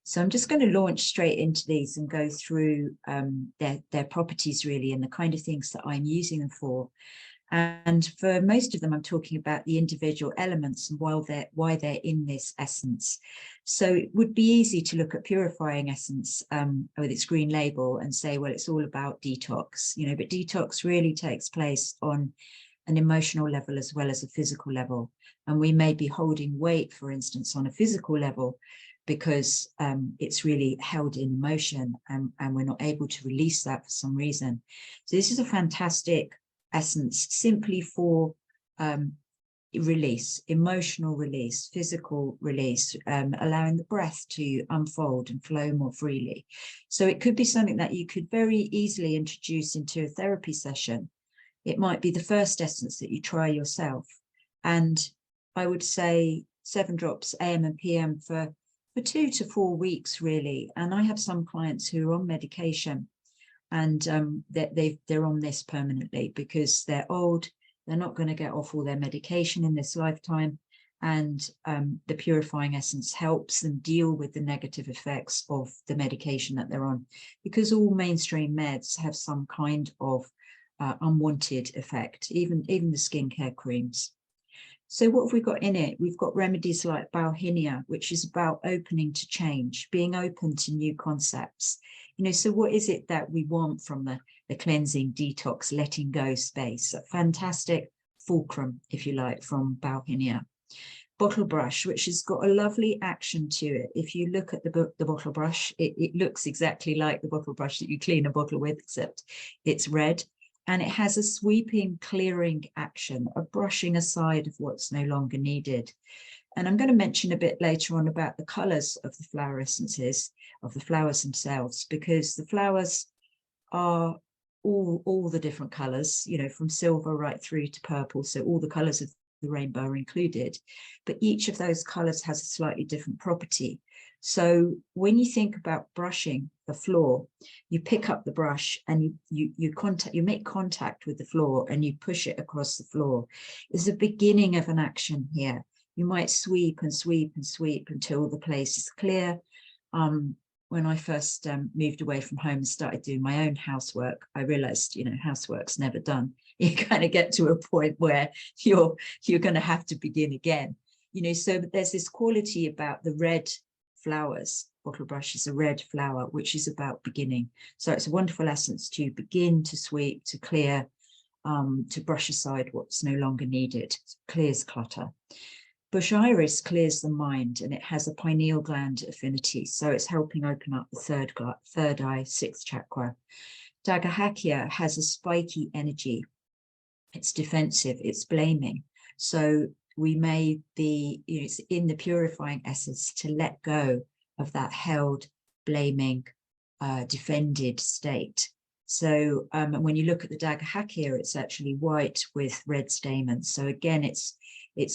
So I'm just going to launch straight into these and go through their properties really, and the kind of things that I'm using them for. And for most of them, I'm talking about the individual elements and why they're in this essence. So it would be easy to look at Purifying Essence with its green label and say, well, it's all about detox, you know, but detox really takes place on an emotional level as well as a physical level. And we may be holding weight, for instance, on a physical level, because it's really held in emotion and we're not able to release that for some reason. So this is a fantastic essence simply for release, emotional release, physical release, allowing the breath to unfold and flow more freely. So it could be something that you could very easily introduce into a therapy session. It might be the first essence that you try yourself. And I would say 7 drops AM and PM for 2 to 4 weeks, really. And I have some clients who are on medication, and they're on this permanently because they're old. They're not going to get off all their medication in this lifetime. And the Purifying Essence helps them deal with the negative effects of the medication that they're on, because all mainstream meds have some kind of unwanted effect, even the skincare creams. So what have we got in it? We've got remedies like Bauhinia, which is about opening to change, being open to new concepts. You know, so what is it that we want from the cleansing, detox, letting go space? A fantastic fulcrum, if you like, from Bauhinia. Bottle brush, which has got a lovely action to it. If you look at the bottle brush, it looks exactly like the bottle brush that you clean a bottle with, except it's red. And it has a sweeping, clearing action, a brushing aside of what's no longer needed. And I'm going to mention a bit later on about the colours of the flower essences, of the flowers themselves, because the flowers are all the different colours, you know, from silver right through to purple. So all the colours of the rainbow are included. But each of those colours has a slightly different property. So when you think about brushing the floor, you pick up the brush and you make contact with the floor and you push it across the floor. There's a beginning of an action here. You might sweep and sweep and sweep until the place is clear. When I first moved away from home and started doing my own housework, I realized, you know, housework's never done. You kind of get to a point where you're going to have to begin again. You know, so there's this quality about the red flowers. Bottle brush is a red flower, which is about beginning. So it's a wonderful essence to begin, to sweep, to clear, to brush aside what's no longer needed. It clears clutter. Bush iris clears the mind, and it has a pineal gland affinity, so it's helping open up the third eye, 6th chakra. Dagahakya has a spiky energy. It's defensive, it's blaming. So we may be, you know, it's in the Purifying Essence to let go of that held, blaming, defended state. So when you look at the Dagahakya, it's actually white with red stamens. So again, it's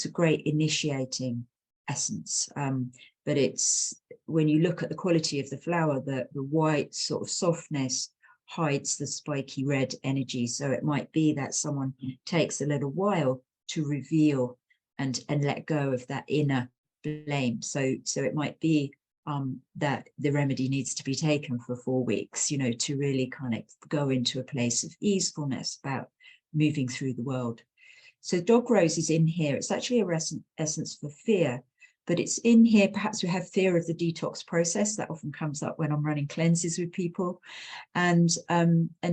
a great initiating essence. But it's, when you look at the quality of the flower, the white sort of softness hides the spiky red energy. So it might be that someone takes a little while to reveal and let go of that inner blame. So it might be that the remedy needs to be taken for 4 weeks, you know, to really kind of go into a place of easefulness about moving through the world. So dog rose is in here. It's actually a essence for fear, but it's in here. Perhaps we have fear of the detox process. That often comes up when I'm running cleanses with people. And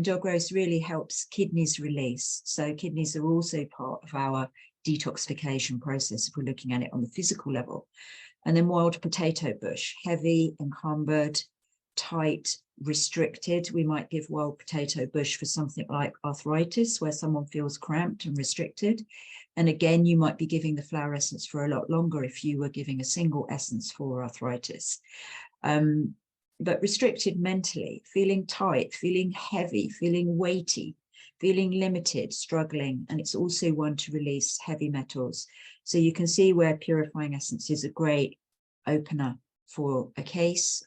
dog rose really helps kidneys release. So kidneys are also part of our detoxification process if we're looking at it on the physical level. And then wild potato bush, heavy, encumbered, tight, restricted. We might give wild potato bush for something like arthritis, where someone feels cramped and restricted. And again, you might be giving the flower essence for a lot longer if you were giving a single essence for arthritis. But restricted mentally, feeling tight, feeling heavy, feeling weighty, feeling limited, struggling. And it's also one to release heavy metals. So you can see where Purifying Essence is a great opener for a case.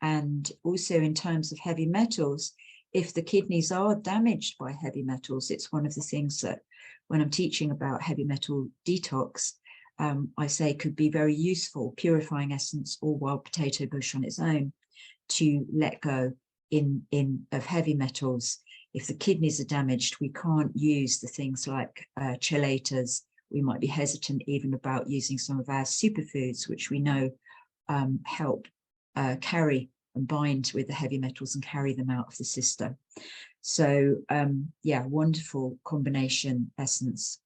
And also in terms of heavy metals, if the kidneys are damaged by heavy metals, it's one of the things that when I'm teaching about heavy metal detox, I say could be very useful, purifying essence or wild potato bush on its own, to let go of heavy metals. If the kidneys are damaged, we can't use the things like chelators. We might be hesitant even about using some of our superfoods, which we know help carry and bind with the heavy metals and carry them out of the system. So yeah, wonderful combination essence